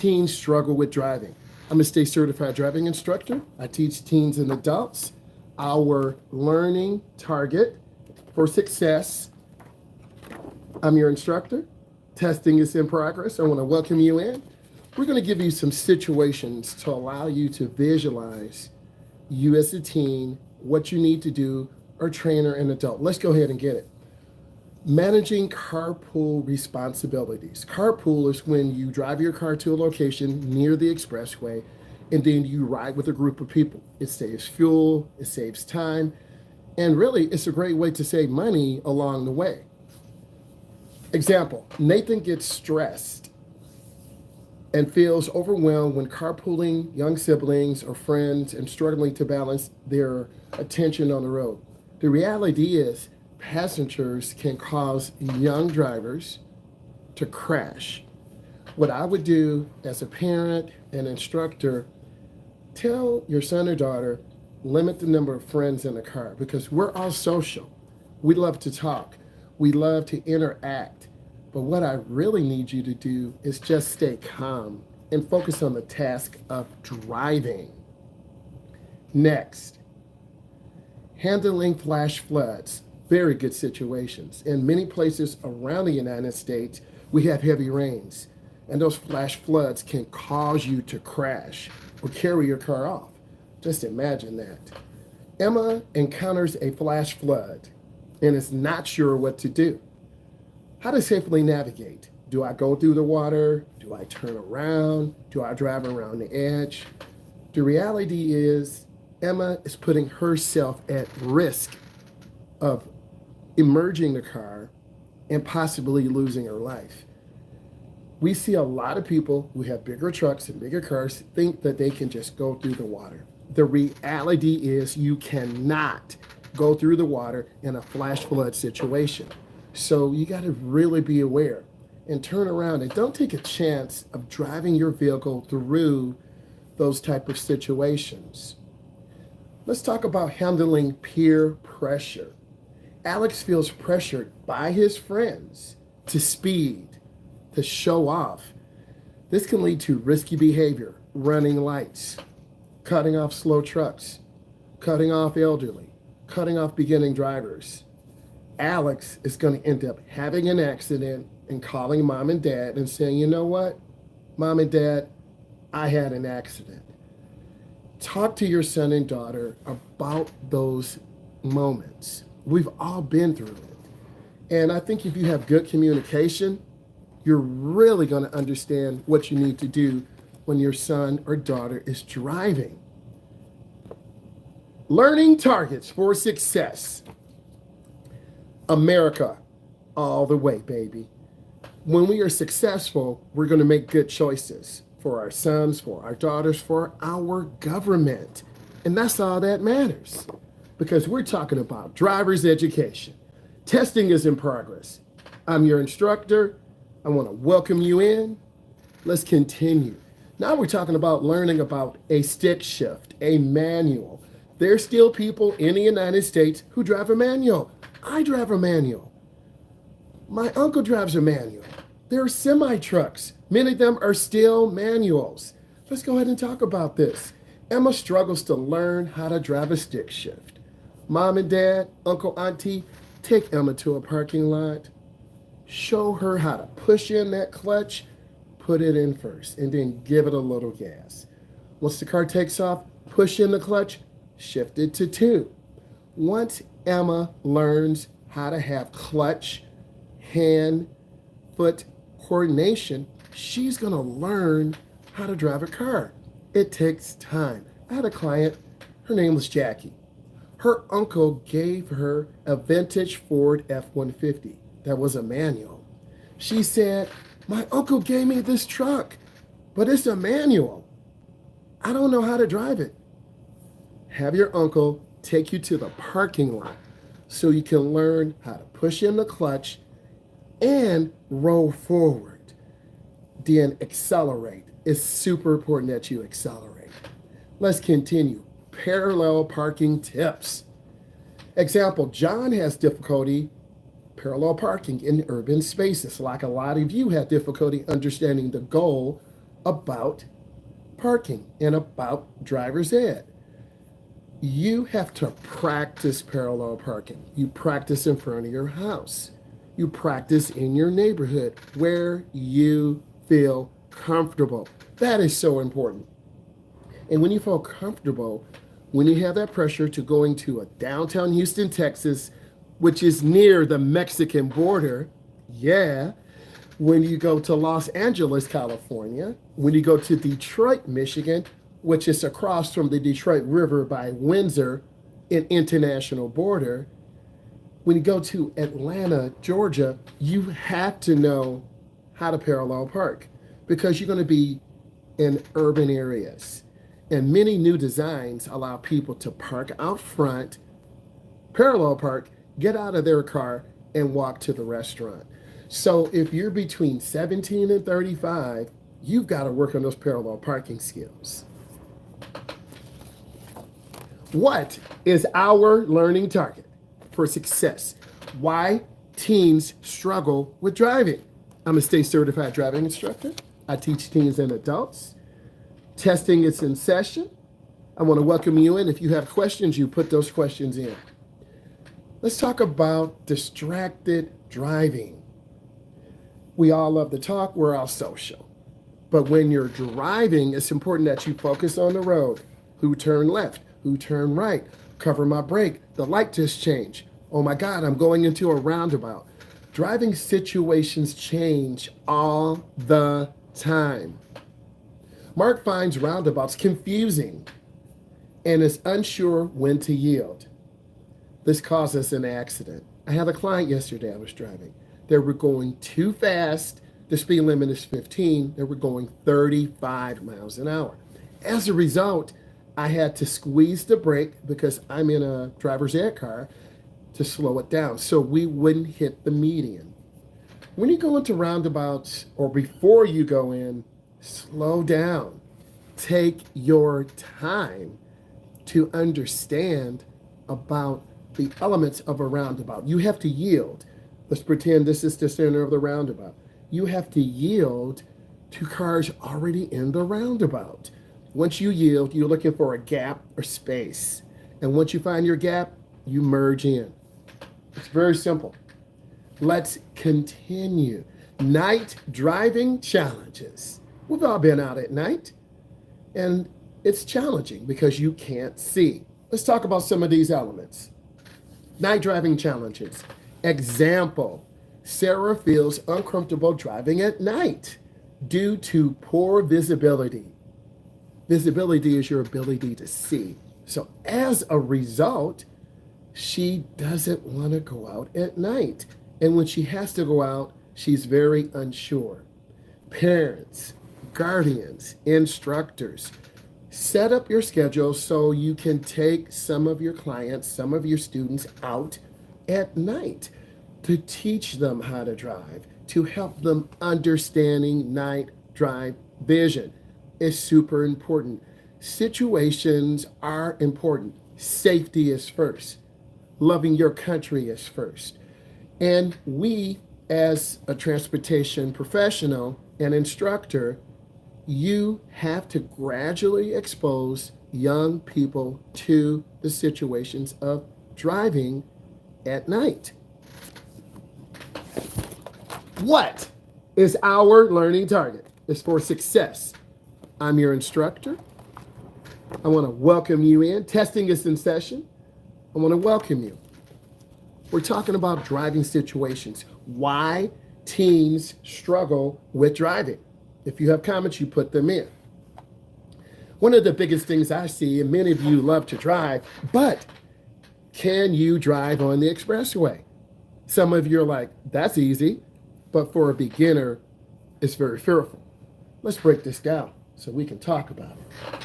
Teens struggle with driving. I'm a state certified driving instructor. I teach teens and adults. Our learning target for success. I'm your instructor. Testing is in progress. I want to welcome you in. We're going to give you some situations to allow you to visualize you as a teen, what you need to do, or trainer and adult. Let's go ahead and get it. Managing carpool responsibilities. Carpool is when you drive your car to a location near the expressway and then you ride with a group of people. It saves fuel, it saves time, and really it's a great way to save money along the way. Example, Nathan gets stressed and feels overwhelmed when carpooling young siblings or friends and struggling to balance their attention on the road. The reality is, passengers can cause young drivers to crash. What I would do as a parent and instructor, tell your son or daughter, limit the number of friends in the car because we're all social. We love to talk. We love to interact. But what I really need you to do is just stay calm and focus on the task of driving. Next, handling flash floods. Very good situations. In many places around the United States, we have heavy rains, and those flash floods can cause you to crash or carry your car off. Just imagine that. Emma encounters a flash flood and is not sure what to do. How to safely navigate. Do I go through the water? Do I turn around? Do I drive around the edge? The reality is, Emma is putting herself at risk of emerging the car and possibly losing her life. We see a lot of people who have bigger trucks and bigger cars think that they can just go through the water. The reality is you cannot go through the water in a flash flood situation. So you got to really be aware and turn around and don't take a chance of driving your vehicle through those type of situations. Let's talk about handling peer pressure. Alex feels pressured by his friends to speed, to show off. This can lead to risky behavior, running lights, cutting off slow trucks, cutting off elderly, cutting off beginning drivers. Alex is going to end up having an accident and calling mom and dad and saying, you know what, mom and dad, I had an accident. Talk to your son and daughter about those moments. We've all been through it. And I think if you have good communication, you're really going to understand what you need to do when your son or daughter is driving. Learning targets for success. America, all the way, baby. When we are successful, we're going to make good choices for our sons, for our daughters, for our government. And that's all that matters because we're talking about driver's education. Testing is in progress. I'm your instructor. I want to welcome you in. Let's continue. Now we're talking about learning about a stick shift, a manual. There's still people in the United States who drive a manual. I drive a manual. My uncle drives a manual. There are semi-trucks. Many of them are still manuals. Let's go ahead and talk about this. Emma struggles to learn how to drive a stick shift. Mom and dad, uncle, auntie, take Emma to a parking lot. Show her how to push in that clutch, put it in first, and then give it a little gas. Once the car takes off, push in the clutch, shift it to 2. Once Emma learns how to have clutch, hand, foot coordination, she's going to learn how to drive a car. It takes time. I had a client, her name was Jackie. Her uncle gave her a vintage Ford F-150 that was a manual. She said, my uncle gave me this truck, but it's a manual. I don't know how to drive it. Have your uncle take you to the parking lot so you can learn how to push in the clutch and roll forward. Then accelerate. It's super important that you accelerate. Let's continue. Parallel parking tips. Example, John has difficulty parallel parking in urban spaces, like a lot of you have difficulty understanding the goal about parking and about driver's ed. You have to practice parallel parking. You practice in front of your house. You practice in your neighborhood where you feel comfortable. That is so important. And when you feel comfortable, when you have that pressure to going to a downtown Houston, Texas, which is near the Mexican border, yeah, when you go to Los Angeles, California, when you go to Detroit, Michigan, which is across from the Detroit River by Windsor, an international border, when you go to Atlanta, Georgia, you have to know how to parallel park because you're going to be in urban areas. And many new designs allow people to park out front, parallel park, get out of their car, and walk to the restaurant. So if you're between 17 and 35, you've got to work on those parallel parking skills. What is our learning target for success? Why teens struggle with driving? I'm a state certified driving instructor. I teach teens and adults. Testing is in session. I want to welcome you in. If you have questions, you put those questions in. Let's talk about distracted driving. We all love to talk, we're all social. But when you're driving, it's important that you focus on the road. Who turned left? Who turned right? Cover my brake. The light just changed. Oh my God, I'm going into a roundabout. Driving situations change all the time. Mark finds roundabouts confusing and is unsure when to yield. This causes an accident. I had a client yesterday I was driving. They were going too fast. The speed limit is 15. They were going 35 miles an hour. As a result, I had to squeeze the brake because I'm in a driver's ed car to slow it down so we wouldn't hit the median. When you go into roundabouts or before you go in, slow down. Take your time to understand about the elements of a roundabout. You have to yield. Let's pretend this is the center of the roundabout. You have to yield to cars already in the roundabout. Once you yield, you're looking for a gap or space. And once you find your gap, you merge in. It's very simple. Let's continue. Night driving challenges. We've all been out at night, and it's challenging because you can't see. Let's talk about some of these elements. Night driving challenges. Example, Sarah feels uncomfortable driving at night due to poor visibility. Visibility is your ability to see. So as a result, she doesn't want to go out at night. And when she has to go out, she's very unsure. Parents, guardians, instructors, set up your schedule so you can take some of your clients, some of your students out at night to teach them how to drive, to help them understanding night drive vision is super important. Situations are important. Safety is first. Loving your country is first. And we, as a transportation professional and instructor, you have to gradually expose young people to the situations of driving at night. What is our learning target? It's for success. I'm your instructor. I want to welcome you in. Testing is in session. I want to welcome you. We're talking about driving situations. Why teens struggle with driving. If you have comments, you put them in. One of the biggest things I see, and many of you love to drive, but can you drive on the expressway? Some of you are like, that's easy, but for a beginner, it's very fearful. Let's break this down so we can talk about it.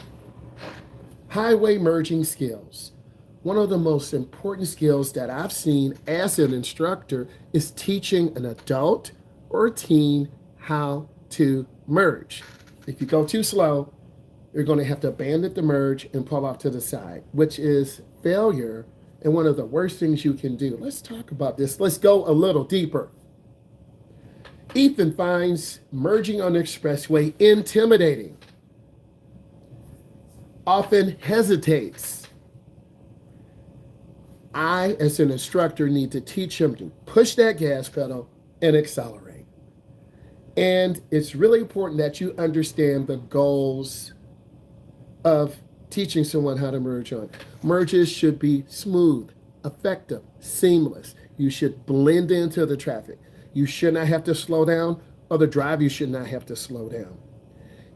Highway merging skills. One of the most important skills that I've seen as an instructor is teaching an adult or a teen how to merge. If you go too slow, you're going to have to abandon the merge and pull off to the side, which is failure and one of the worst things you can do. Let's talk about this. Let's go a little deeper. Ethan finds merging on the expressway intimidating, often hesitates. I, as an instructor, need to teach him to push that gas pedal and accelerate. And it's really important that you understand the goals of teaching someone how to merge on. Merges should be smooth, effective, seamless. You should blend into the traffic. You should not have to slow down, or the driver, you should not have to slow down.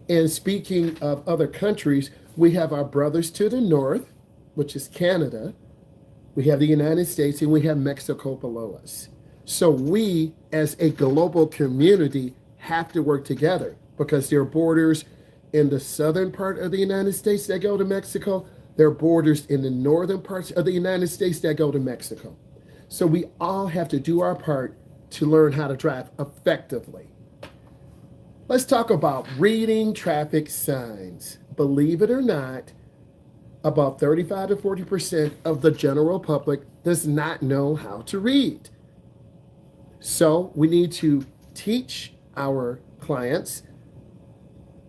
And speaking of other countries, we have our brothers to the north, which is Canada. We have the United States, and we have Mexico below us. So we, as a global community, have to work together because there are borders in the southern part of the United States that go to Mexico. There are borders in the northern parts of the United States that go to Mexico. So we all have to do our part to learn how to drive effectively. Let's talk about reading traffic signs. Believe it or not, about 35 to 40% of the general public does not know how to read. So we need to teach our clients,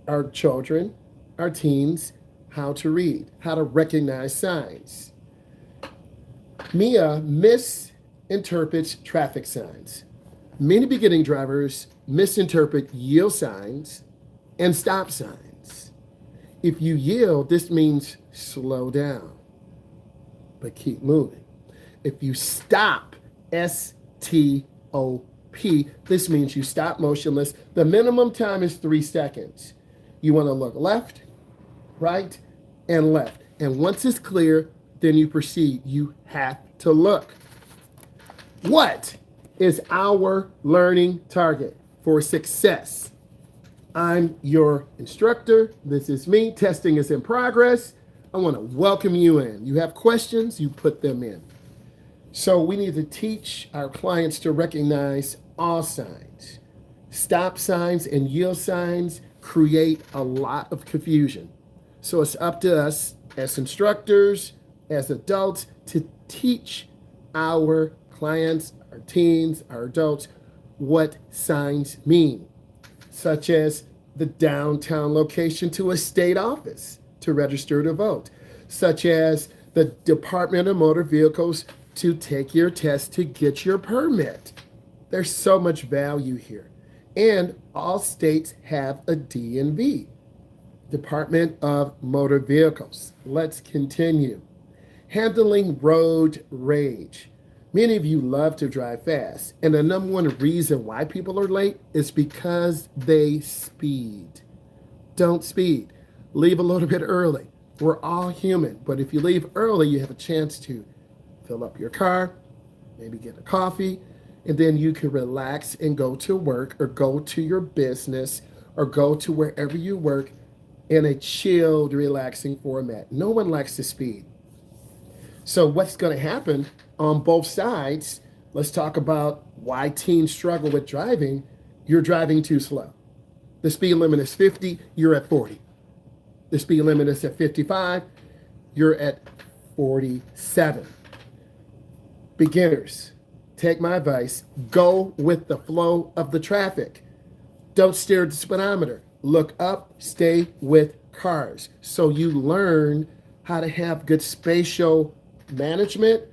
our children, our teens, how to read, how to recognize signs. Mia misinterprets traffic signs. Many beginning drivers misinterpret yield signs and stop signs. If you yield, this means slow down, but keep moving. If you stop, S-T-O-P, this means you stop motionless. The minimum time is 3 seconds. You want to look left, right, and left. And once it's clear, then you proceed. You have to look. What is our learning target for success? I'm your instructor. This is me. Testing is in progress. I want to welcome you in. You have questions, you put them in. So we need to teach our clients to recognize all signs. Stop signs and yield signs create a lot of confusion. So it's up to us as instructors, as adults, to teach our clients, our teens, our adults, what signs mean, such as the downtown location to a state office to register to vote, such as the Department of Motor Vehicles to take your test to get your permit. There's so much value here. And all states have a DMV, Department of Motor Vehicles. Let's continue. Handling road rage. Many of you love to drive fast, and the number one reason why people are late is because they speed. Don't speed. Leave a little bit early. We're all human, but if you leave early, you have a chance to fill up your car, maybe get a coffee, and then you can relax and go to work or go to your business or go to wherever you work in a chilled, relaxing format. No one likes to speed. So what's going to happen on both sides? Let's talk about why teens struggle with driving. You're driving too slow. The speed limit is 50, you're at 40. The speed limit is at 55, you're at 47. Beginners, take my advice, go with the flow of the traffic. Don't stare at the speedometer. Look up, stay with cars. So you learn how to have good spatial management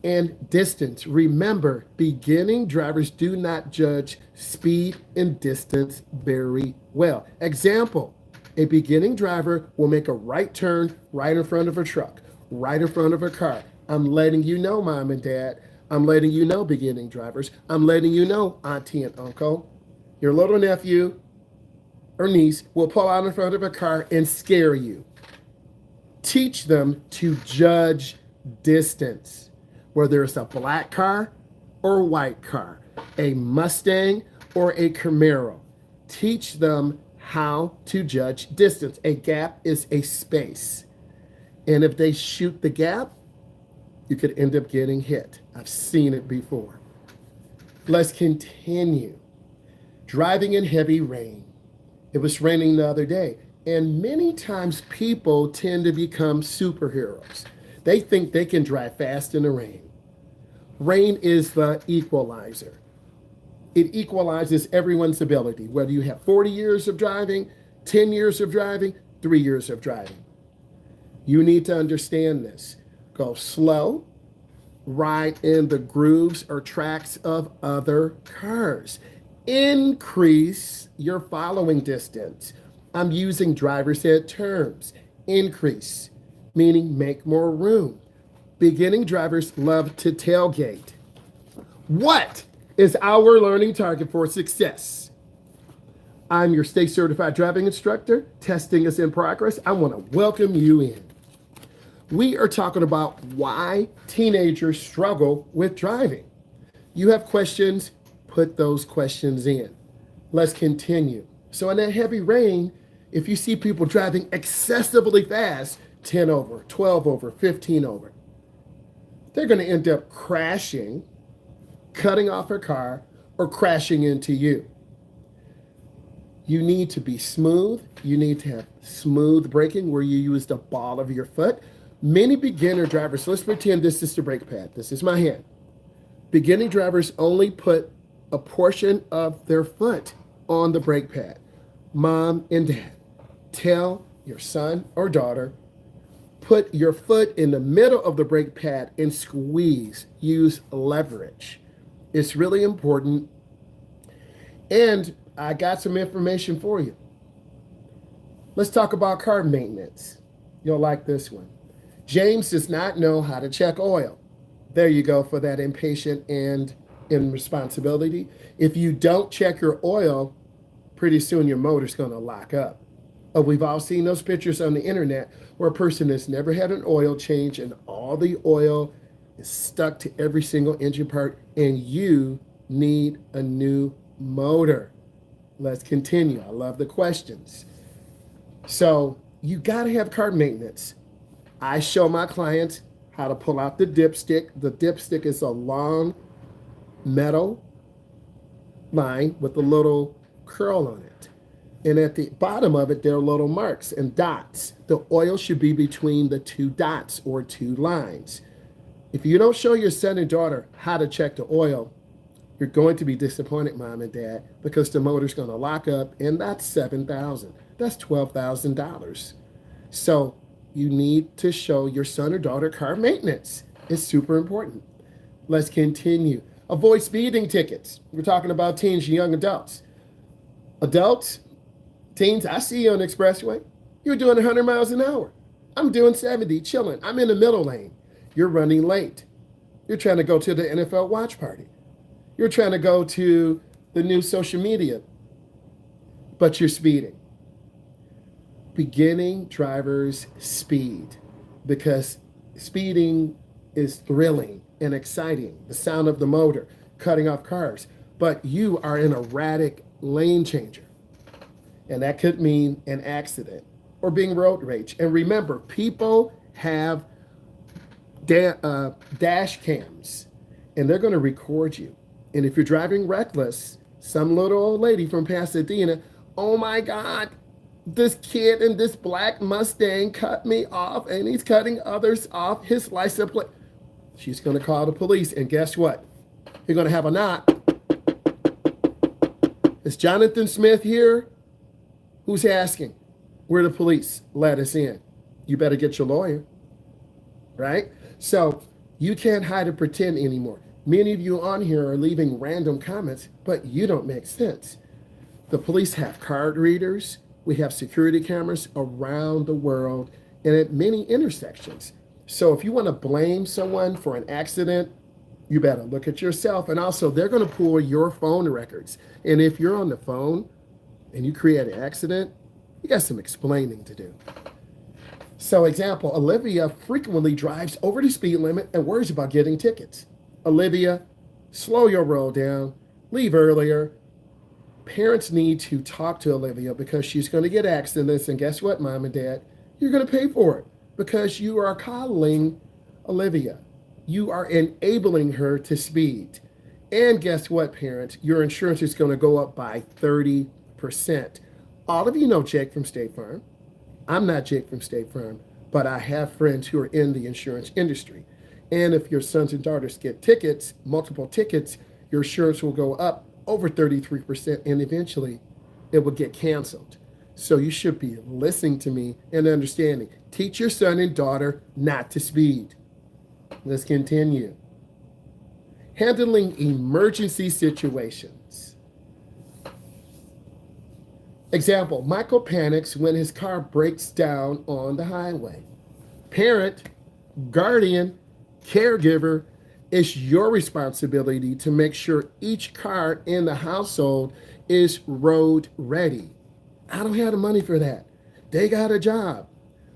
and distance. Remember, beginning drivers do not judge speed and distance very well. Example, a beginning driver will make a right turn right in front of a truck, right in front of a car. I'm letting you know, mom and dad. I'm letting you know, beginning drivers. I'm letting you know, auntie and uncle. Your little nephew or niece will pull out in front of a car and scare you. Teach them to judge distance, whether it's a black car or a white car, a Mustang or a Camaro. Teach them how to judge distance. A gap is a space. And if they shoot the gap, you could end up getting hit. I've seen it before. Let's continue. Driving in heavy rain. It was raining the other day, and many times people tend to become superheroes. They think they can drive fast in the rain. Rain is the equalizer. It equalizes everyone's ability, whether you have 40 years of driving, 10 years of driving, 3 years of driving. You need to understand this. Go slow, ride in the grooves or tracks of other cars. Increase your following distance. I'm using driver's ed terms. Increase, meaning make more room. Beginning drivers love to tailgate. What is our learning target for success? I'm your state certified driving instructor. Testing is in progress. I want to welcome you in. We are talking about why teenagers struggle with driving. You have questions, put those questions in. Let's continue. So in that heavy rain, if you see people driving excessively fast, 10 over, 12 over, 15 over, they're going to end up crashing, cutting off a car, or crashing into you. You need to be smooth. You need to have smooth braking where you use the ball of your foot. Many beginner drivers, let's pretend this is the brake pad. This is my hand. Beginning drivers only put a portion of their foot on the brake pad. Mom and dad, tell your son or daughter, put your foot in the middle of the brake pad and squeeze. Use leverage. It's really important. And I got some information for you. Let's talk about car maintenance. You'll like this one. James does not know how to check oil. There you go for that impatient and irresponsibility. If you don't check your oil, pretty soon your motor's going to lock up. We've all seen those pictures on the internet where a person has never had an oil change and all the oil is stuck to every single engine part and you need a new motor. Let's continue. I love the questions. So you got to have car maintenance. I show my clients how to pull out the dipstick. The dipstick is a long metal line with a little curl on it. And at the bottom of it, there are little marks and dots. The oil should be between the two dots or two lines. If you don't show your son and daughter how to check the oil, you're going to be disappointed, mom and dad, because the motor's going to lock up, and that's $7,000. That's $12,000. So you need to show your son or daughter car maintenance. It's super important. Let's continue. Avoid speeding tickets. We're talking about teens and young adults. Adults, teens, I see you on the expressway. You're doing 100 miles an hour. I'm doing 70, chilling. I'm in the middle lane. You're running late. You're trying to go to the NFL watch party. You're trying to go to the new social media, but you're speeding. Beginning drivers speed because speeding is thrilling and exciting. The sound of the motor cutting off cars, but you are an erratic lane changer. And that could mean an accident or being road rage. And remember, people have dash cams and they're going to record you. And if you're driving reckless, some little old lady from Pasadena, oh my God, this kid in this black Mustang cut me off and he's cutting others off his license plate. She's going to call the police. And guess what? You're going to have a knock. Is Jonathan Smith here? Who's asking? We're the police. Let us in. You better get your lawyer. Right? So you can't hide and pretend anymore. Many of you on here are leaving random comments, but you don't make sense. The police have card readers. We have security cameras around the world and at many intersections. So if you want to blame someone for an accident, you better look at yourself. And also, they're going to pull your phone records. And if you're on the phone and you create an accident, you got some explaining to do. So example, Olivia frequently drives over the speed limit and worries about getting tickets. Olivia, slow your roll down, leave earlier. Parents need to talk to Olivia because she's going to get accidents. And guess what, mom and dad? You're going to pay for it because you are coddling Olivia. You are enabling her to speed. And guess what, parents? Your insurance is going to go up by 30%. All of you know Jake from State Farm. I'm not Jake from State Farm, but I have friends who are in the insurance industry. And if your sons and daughters get tickets, multiple tickets, your insurance will go up over 33%, and eventually it will get canceled. So you should be listening to me and understanding. Teach your son and daughter not to speed. Let's continue. Handling emergency situations. Example, Michael panics when his car breaks down on the highway. Parent, guardian, caregiver, it's your responsibility to make sure each car in the household is road ready. I don't have the money for that. They got a job.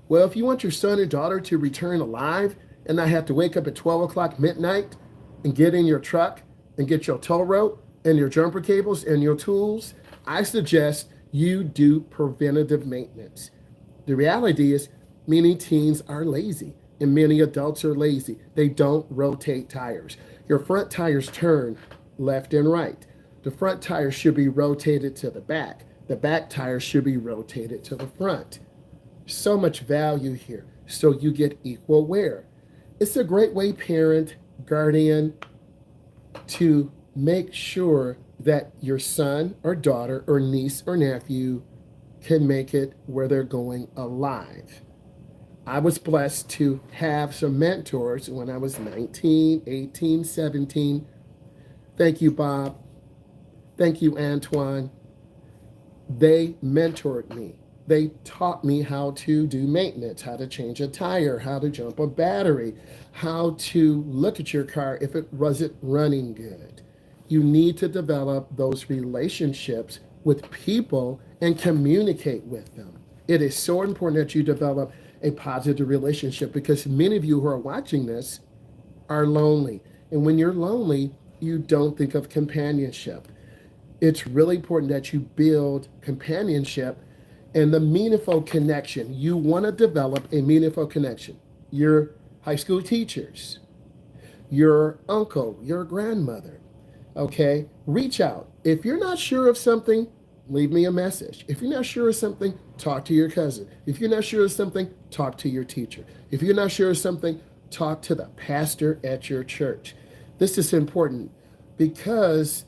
Well, if you want your son and daughter to return alive and not have to wake up at 12 o'clock midnight and get in your truck and get your tow rope and your jumper cables and your tools, I suggest you do preventative maintenance. The reality is many teens are lazy and many adults are lazy. They don't rotate tires. Your front tires turn left and right. The front tires should be rotated to the back. The back tires should be rotated to the front. So much value here. So you get equal wear. It's a great way, parent, guardian, to make sure that your son or daughter or niece or nephew can make it where they're going alive. I was blessed to have some mentors when I was 19, 18, 17. Thank you, Bob. Thank you, Antoine. They mentored me. They taught me how to do maintenance, how to change a tire, how to jump a battery, how to look at your car if it wasn't running good. You need to develop those relationships with people and communicate with them. It is so important that you develop a positive relationship because many of you who are watching this are lonely. And when you're lonely, you don't think of companionship. It's really important that you build companionship and the meaningful connection. You want to develop a meaningful connection. Your high school teachers, your uncle, your grandmother, okay? Reach out. If you're not sure of something, leave me a message. If you're not sure of something, talk to your cousin. If you're not sure of something, talk to your teacher. If you're not sure of something, talk to the pastor at your church. This is important because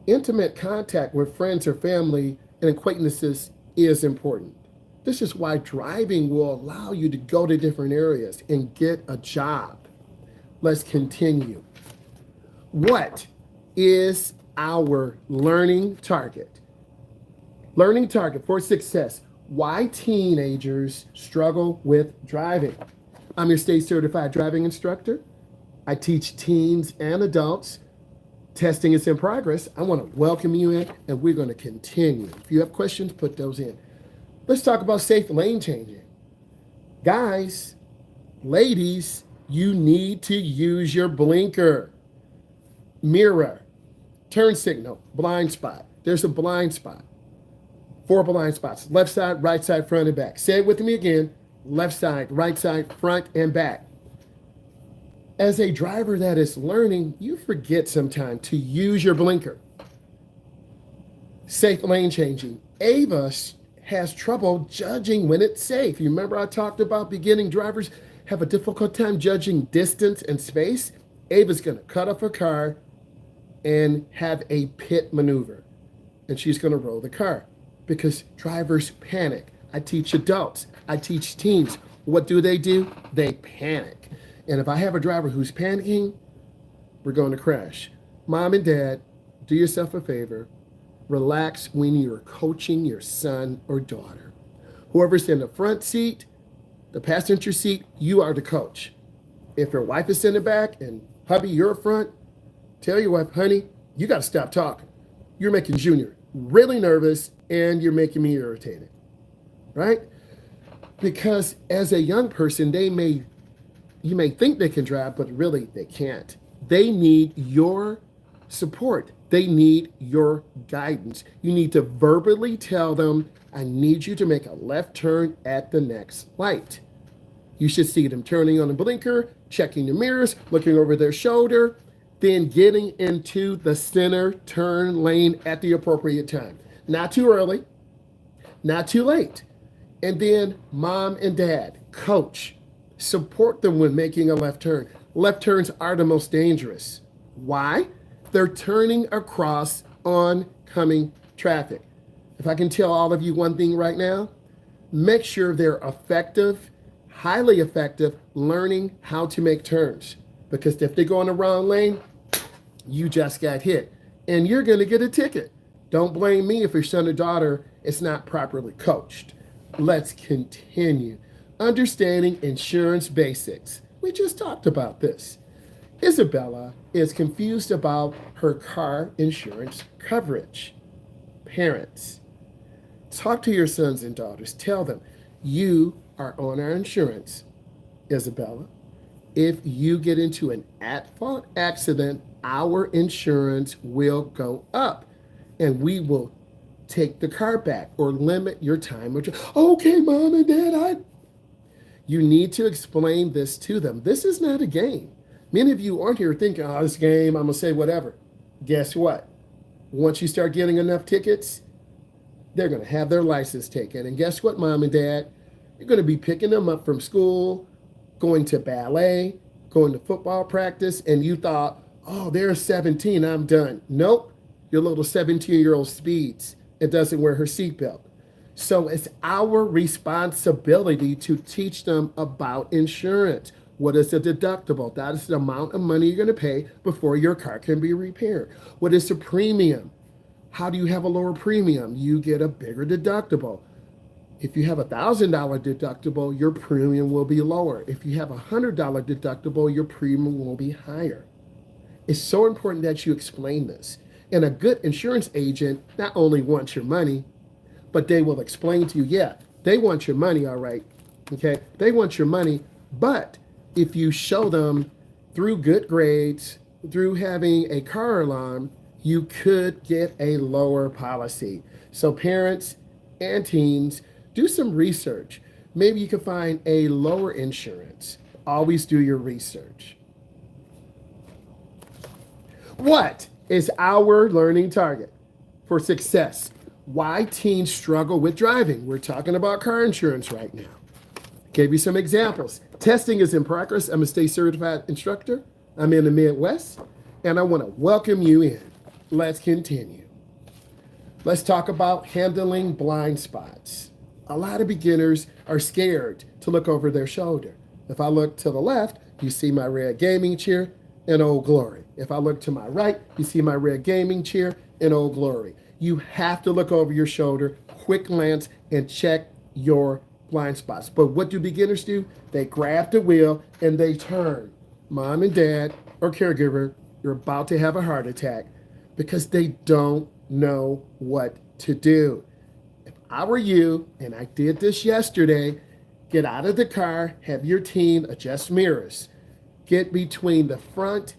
intimate contact with friends or family and acquaintances is important. This is why driving will allow you to go to different areas and get a job. Let's continue. What is our learning target? Learning target for success. Why teenagers struggle with driving. I'm your state certified driving instructor. I teach teens and adults. Testing is in progress. I want to welcome you in, and we're going to continue. If you have questions, put those in. Let's talk about safe lane changing. Guys, ladies, you need to use your blinker, mirror, turn signal, blind spot. There's a blind spot. 4 blind spots, left side, right side, front, and back. Say it with me again. Left side, right side, front, and back. As a driver that is learning, you forget sometimes to use your blinker. Safe lane changing. Ava has trouble judging when it's safe. You remember I talked about beginning drivers have a difficult time judging distance and space? Ava's going to cut off her car and have a pit maneuver. And she's going to roll the car because drivers panic. I teach adults. I teach teens. What do? They panic. And if I have a driver who's panicking, we're going to crash. Mom and dad, do yourself a favor. Relax when you're coaching your son or daughter. Whoever's in the front seat, the passenger seat, you are the coach. If your wife is in the back and hubby, you're front, tell your wife, honey, you got to stop talking. You're making Junior really nervous and you're making me irritated, right? Because as a young person, you may think they can drive, but really they can't. They need your support. They need your guidance. You need to verbally tell them, I need you to make a left turn at the next light. You should see them turning on the blinker, checking the mirrors, looking over their shoulder, then getting into the center turn lane at the appropriate time. Not too early, not too late. And then mom and dad, coach, support them when making a left turn. Left turns are the most dangerous. Why? they're turning across oncoming traffic. If I can tell all of you one thing right now, make sure they're effective, highly effective, learning how to make turns. Because if they go in the wrong lane, you just got hit and you're going to get a ticket. Don't blame me if your son or daughter is not properly coached. Let's continue. Understanding insurance basics. We just talked about this. Isabella is confused about her car insurance coverage. Parents, talk to your sons and daughters. Tell them, you are on our insurance, Isabella. If you get into an at-fault accident, our insurance will go up and we will take the car back or limit your time. Okay, mom and dad, you need to explain this to them. This is not a game. Many of you aren't here thinking, oh, this game, I'm going to say whatever. Guess what? Once you start getting enough tickets, they're going to have their license taken. And guess what, mom and dad? You're going to be picking them up from school, going to ballet, going to football practice, and you thought, oh, they're 17, I'm done. Nope, your little 17-year-old speeds and doesn't wear her seatbelt. So it's our responsibility to teach them about insurance. What is the deductible? That is the amount of money you're going to pay before your car can be repaired. What is the premium? How do you have a lower premium? You get a bigger deductible. If you have $1,000 deductible, your premium will be lower. If you have a $100 deductible, your premium will be higher. It's so important that you explain this. And a good insurance agent not only wants your money, but they will explain to you, yeah, they want your money, all right. Okay, they want your money, but if you show them through good grades, through having a car alarm, you could get a lower policy. So parents and teens, do some research. Maybe you can find a lower insurance. Always do your research. What is our learning target for success? Why teens struggle with driving? We're talking about car insurance right now. Gave you some examples. Testing is in progress. I'm a state certified instructor. I'm in the Midwest, and I want to welcome you in. Let's continue. Let's talk about handling blind spots. A lot of beginners are scared to look over their shoulder. If I look to the left, you see my red gaming chair in Old Glory. If I look to my right, you see my red gaming chair in Old Glory. You have to look over your shoulder, quick glance, and check your blind spots. But what do beginners do? They grab the wheel and they turn. Mom and dad or caregiver, you're about to have a heart attack because they don't know what to do. If I were you, and I did this yesterday, get out of the car, have your teen adjust mirrors. Get between the front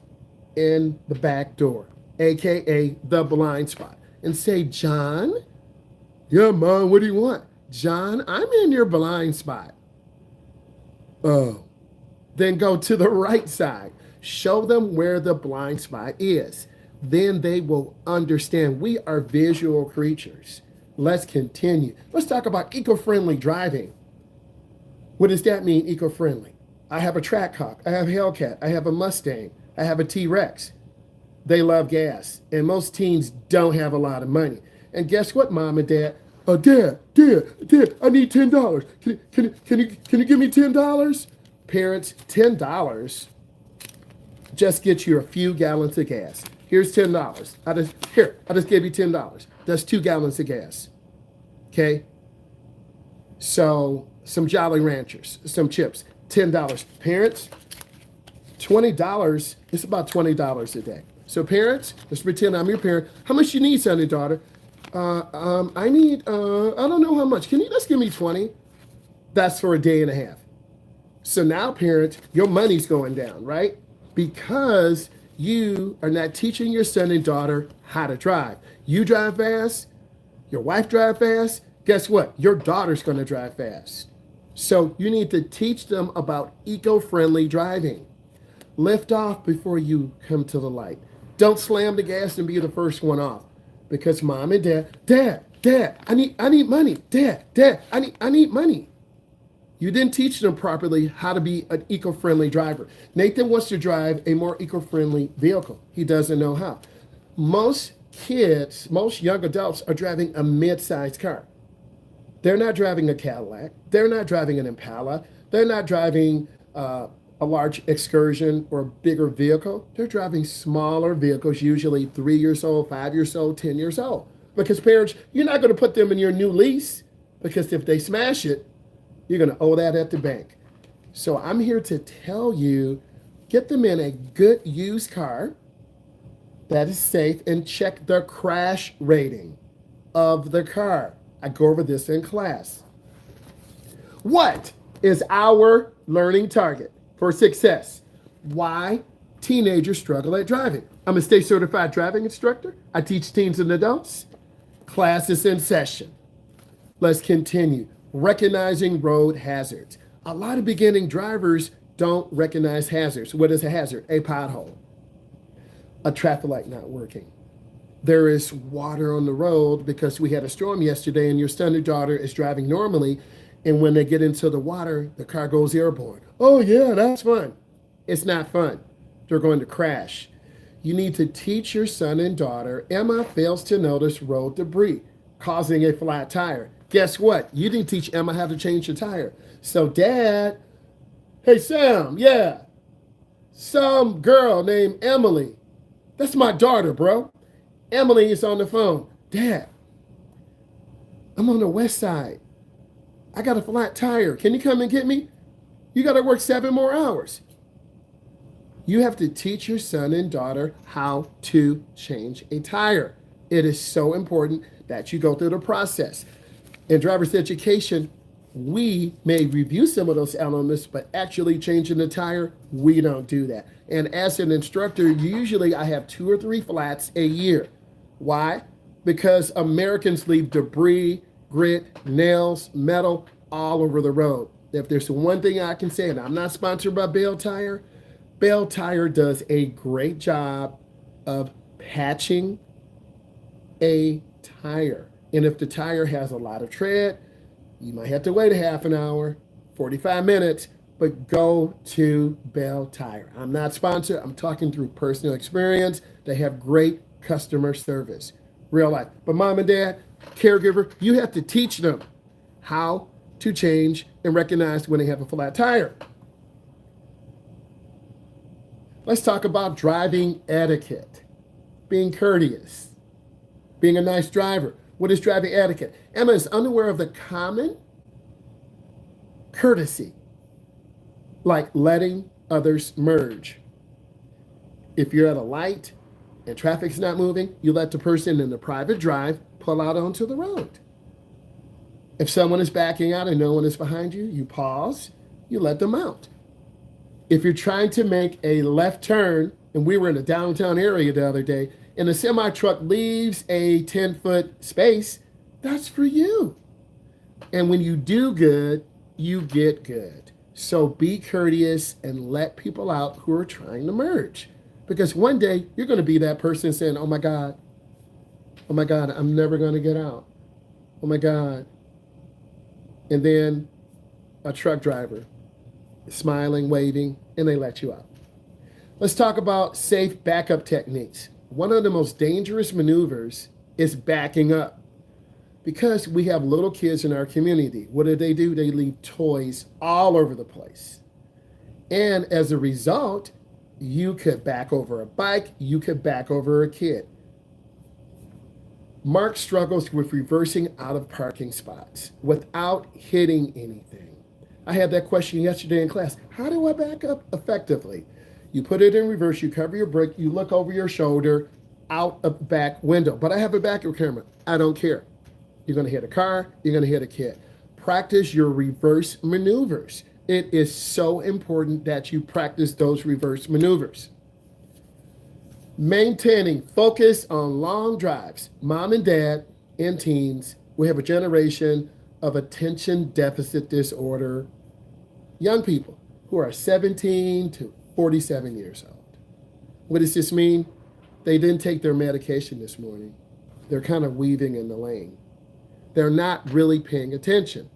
and the back door, AKA the blind spot, and say, John, yeah, Mom, what do you want? John, I'm in your blind spot. Oh, then go to the right side. Show them where the blind spot is. Then they will understand. We are visual creatures. Let's continue. Let's talk about eco-friendly driving. What does that mean, eco-friendly? I have a Trackhawk. I have a Hellcat. I have a Mustang. I have a T-Rex. They love gas. And most teens don't have a lot of money. And guess what, Mom and Dad? Dad, I need $10. Can you give me $10? Parents, $10 just gets you a few gallons of gas. Here's $10. I just gave you $10. That's 2 gallons of gas. Okay? So some Jolly Ranchers, some chips, $10. Parents, $20. It's about $20 a day. So parents, let's pretend I'm your parent. How much you need, son and daughter? I need, I don't know how much. Can you just give me 20? That's for a day and a half. So now, parents, your money's going down, right? Because you are not teaching your son and daughter how to drive. You drive fast, your wife drive fast, guess what? Your daughter's going to drive fast. So you need to teach them about eco-friendly driving. Lift off before you come to the light. Don't slam the gas and be the first one off. Because Mom and Dad, I need money. Dad, I need money. You didn't teach them properly how to be an eco-friendly driver. Nathan wants to drive a more eco-friendly vehicle. He doesn't know how. Most kids, most young adults are driving a mid-sized car. They're not driving a Cadillac. They're not driving an Impala. They're not driving a large excursion or bigger vehicle. They're driving smaller vehicles, usually 3 years old, 5 years old, 10 years old. Because parents, you're not going to put them in your new lease because if they smash it, you're going to owe that at the bank. So I'm here to tell you, get them in a good used car that is safe and check the crash rating of the car. I go over this in class. What is our learning target for success? Why teenagers struggle at driving? I'm a state certified driving instructor. I teach teens and adults. Class is in session. Let's continue. Recognizing road hazards. A lot of beginning drivers don't recognize hazards. What is a hazard? A pothole, a traffic light not working. There is water on the road because we had a storm yesterday and your son or daughter is driving normally, and when they get into the water, the car goes airborne. Oh yeah, that's fun. It's not fun. They're going to crash. You need to teach your son and daughter. Emma fails to notice road debris, causing a flat tire. Guess what? You didn't teach Emma how to change the tire. So Dad, hey Sam, yeah, some girl named Emily. That's my daughter, bro. Emily is on the phone. Dad, I'm on the west side. I got a flat tire. Can you come and get me? You got to work 7 more hours. You have to teach your son and daughter how to change a tire. It is so important that you go through the process. In driver's education, we may review some of those elements, but actually changing the tire, we don't do that. And as an instructor, usually I have 2 or 3 flats a year. Why? Because Americans leave debris, grit, nails, metal all over the road. If there's one thing I can say, and I'm not sponsored by Bell Tire does a great job of patching a tire. And if the tire has a lot of tread, you might have to wait a half an hour, 45 minutes, but go to Bell Tire. I'm not sponsored. I'm talking through personal experience. They have great customer service, real life. But mom and dad, caregiver, you have to teach them how to change and recognize when they have a flat tire. Let's talk about driving etiquette, being courteous, being a nice driver. What is driving etiquette? Emma is unaware of the common courtesy, like letting others merge. If you're at a light and traffic's not moving, you let the person in the private drive pull out onto the road. If someone is backing out and no one is behind you, you pause, you let them out. If you're trying to make a left turn, and we were in a downtown area the other day, and a semi truck leaves a 10-foot space, that's for you. And when you do good, you get good. So be courteous and let people out who are trying to merge. Because one day you're going to be that person saying, oh my God, I'm never going to get out. Oh my God. And then a truck driver smiling, waving, and they let you out. Let's talk about safe backup techniques. One of the most dangerous maneuvers is backing up because we have little kids in our community. What do? They leave toys all over the place. And as a result, you could back over a bike, you could back over a kid. Mark struggles with reversing out of parking spots without hitting anything. I had that question yesterday in class. How do I back up effectively? You put it in reverse, you cover your brake, you look over your shoulder, out a back window. But I have a backup camera. I don't care. You're going to hit a car, you're going to hit a kid. Practice your reverse maneuvers. It is so important that you practice those reverse maneuvers. Maintaining focus on long drives. Mom and dad and teens, we have a generation of attention deficit disorder young people who are 17 to 47 years old. What does this mean? They didn't take their medication this morning. They're kind of weaving in the lane. They're not really paying attention.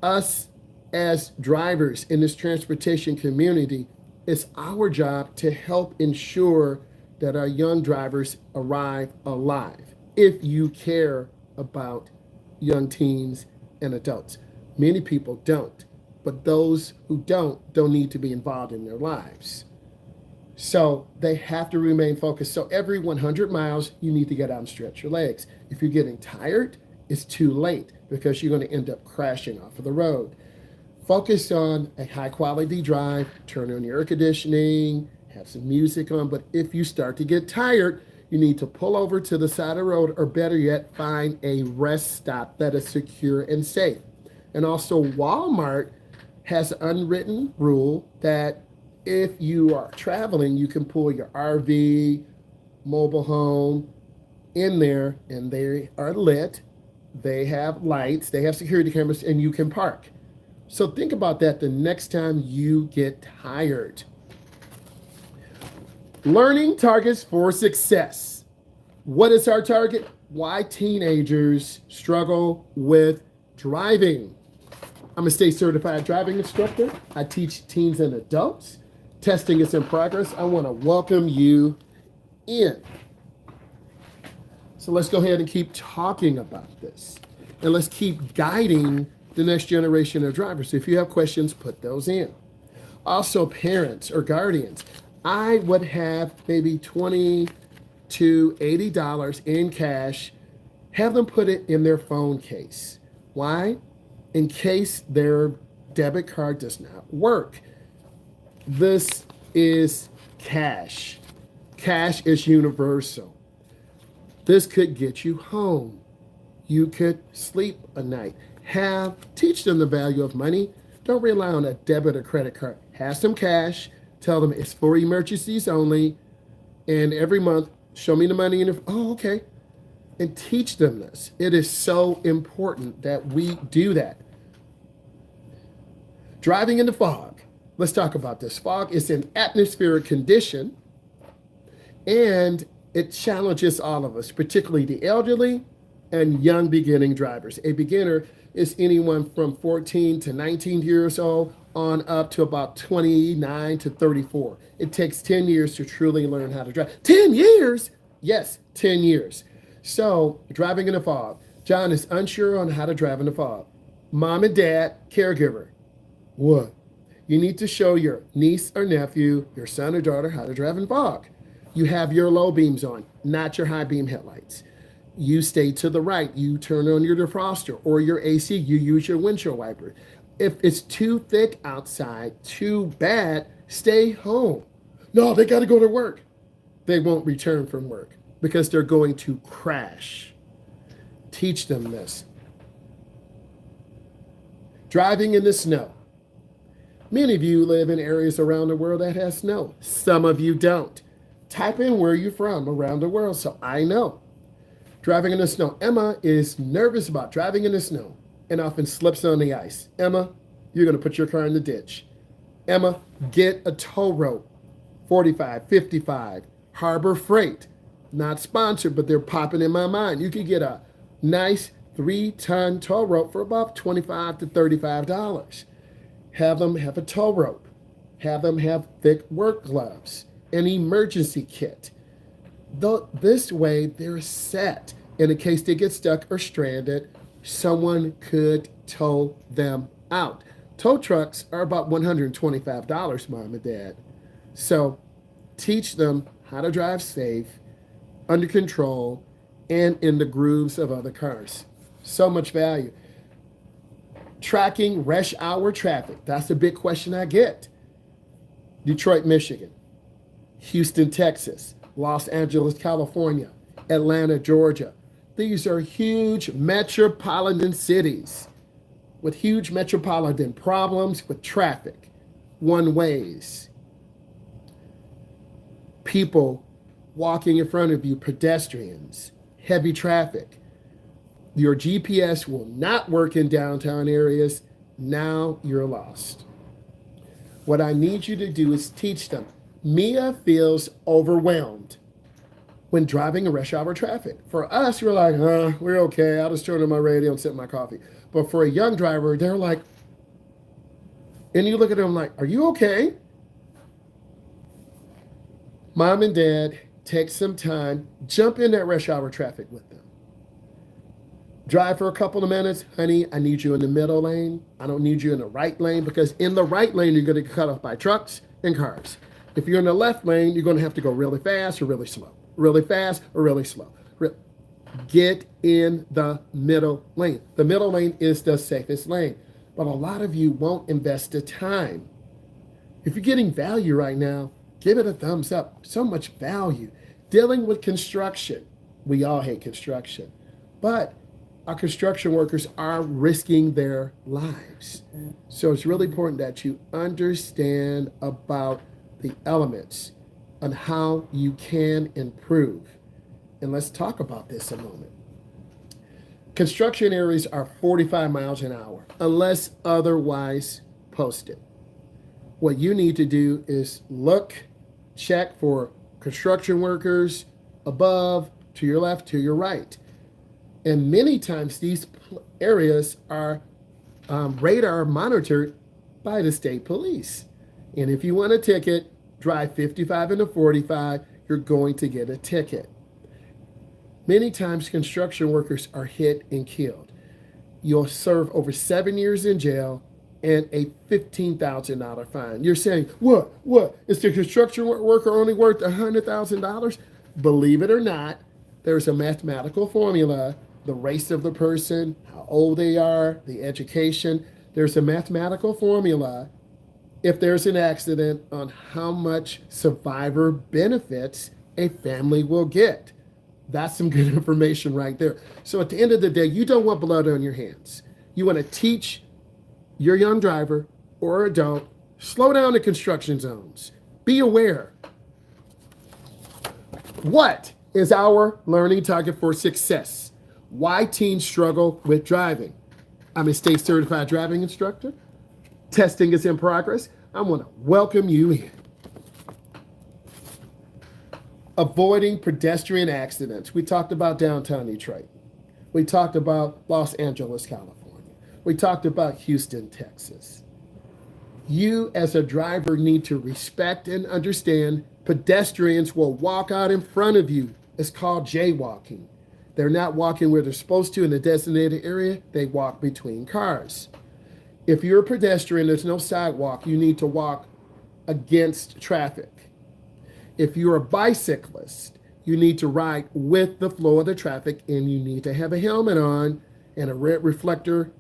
Us as drivers in this transportation community, it's our job to help ensure that our young drivers arrive alive if you care about young teens and adults. Many people don't, but those who don't need to be involved in their lives. So they have to remain focused. So every 100 miles, you need to get out and stretch your legs. If you're getting tired, it's too late because you're going to end up crashing off of the road. Focus on a high quality drive, turn on your air conditioning, have some music on. But if you start to get tired, you need to pull over to the side of the road, or better yet, find a rest stop that is secure and safe. And also, Walmart has an unwritten rule that if you are traveling, you can pull your RV, mobile home in there, and they are lit. They have lights, they have security cameras, and you can park. So think about that the next time you get tired. Learning targets for success. What is our target? Why teenagers struggle with driving. I'm a state certified driving instructor. I teach teens and adults. Testing is in progress. I want to welcome you in. So let's go ahead and keep talking about this. And let's keep guiding the next generation of drivers. If you have questions, put those in. Also, parents or guardians, I would have maybe $20 to $80 in cash. Have them put it in their phone case. Why? In case their debit card does not work. This is cash. Cash is universal. This could get you home. You could sleep a night. Teach them the value of money. Don't rely on a debit or credit card. Have some cash. Tell them it's for emergencies only. And every month, show me the money. Okay. And teach them this. It is so important that we do that. Driving in the fog. Let's talk about this. Fog is an atmospheric condition, and it challenges all of us, particularly the elderly and young beginning drivers. A beginner is anyone from 14 to 19 years old on up to about 29 to 34. It takes 10 years to truly learn how to drive. 10 years? Yes, 10 years. So, driving in the fog. John is unsure on how to drive in the fog. Mom and dad, caregiver. What? You need to show your niece or nephew, your son or daughter, how to drive in fog. You have your low beams on, not your high beam headlights. You stay to the right. You turn on your defroster or your AC. You use your windshield wiper. If it's too thick outside, too bad, stay home. No, they got to go to work. They won't return from work because they're going to crash. Teach them this. Driving in the snow. Many of you live in areas around the world that has snow. Some of you don't. Type in where you're from around the world so I know. Driving in the snow. Emma is nervous about driving in the snow and often slips on the ice. Emma, you're going to put your car in the ditch. Emma, get a tow rope. 45, 55. Harbor Freight. Not sponsored, but they're popping in my mind. You could get a nice 3-ton tow rope for about $25 to $35. Have them have a tow rope. Have them have thick work gloves. An emergency kit. This way, they're set. In case they get stuck or stranded, someone could tow them out. Tow trucks are about $125, Mom and Dad. So teach them how to drive safe, under control, and in the grooves of other cars. So much value. Tracking rush hour traffic. That's a big question I get. Detroit, Michigan. Houston, Texas. Los Angeles, California. Atlanta, Georgia. These are huge metropolitan cities with huge metropolitan problems with traffic, one-ways, people walking in front of you, pedestrians, heavy traffic. Your GPS will not work in downtown areas. Now you're lost. What I need you to do is teach them. Mia feels overwhelmed when driving in rush hour traffic. For us, we're like, we're okay. I'll just turn on my radio and sip my coffee. But for a young driver, they're like, and you look at them like, are you okay? Mom and Dad, take some time, jump in that rush hour traffic with them. Drive for a couple of minutes. Honey, I need you in the middle lane. I don't need you in the right lane, because in the right lane, you're going to get cut off by trucks and cars. If you're in the left lane, you're going to have to go really fast or really slow. Really fast or really slow. Get in the middle lane. The middle lane is the safest lane. But a lot of you won't invest the time. If you're getting value right now, give it a thumbs up. So much value. Dealing with construction. We all hate construction. But our construction workers are risking their lives. So it's really important that you understand about the elements on how you can improve. And let's talk about this a moment. Construction areas are 45 miles an hour, unless otherwise posted. What you need to do is look, check for construction workers above, to your left, to your right. And many times these areas are radar monitored by the state police. And if you want a ticket, drive 55 into 45, you're going to get a ticket. Many times construction workers are hit and killed. You'll serve over 7 years in jail and a $15,000 fine. You're saying, what? Is the construction worker only worth $100,000? Believe it or not, there's a mathematical formula, the race of the person, how old they are, the education. There's a mathematical formula if there's an accident on how much survivor benefits a family will get. That's some good information right there. So at the end of the day, you don't want blood on your hands. You want to teach your young driver or adult, slow down the construction zones. Be aware. What is our learning target for success? Why teens struggle with driving? I'm a state certified driving instructor. Testing is in progress. I want to welcome you in. Avoiding pedestrian accidents. We talked about downtown Detroit. We talked about Los Angeles, California. We talked about Houston, Texas. You as a driver need to respect and understand pedestrians will walk out in front of you. It's called jaywalking. They're not walking where they're supposed to in the designated area. They walk between cars. If you're a pedestrian, there's no sidewalk. You need to walk against traffic. If you're a bicyclist, you need to ride with the flow of the traffic, and you need to have a helmet on and a red reflector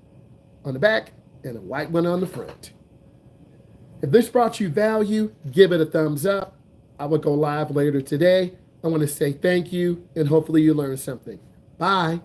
on the back and a white one on the front. If this brought you value, give it a thumbs up. I will go live later today. I want to say thank you, and hopefully you learned something. Bye.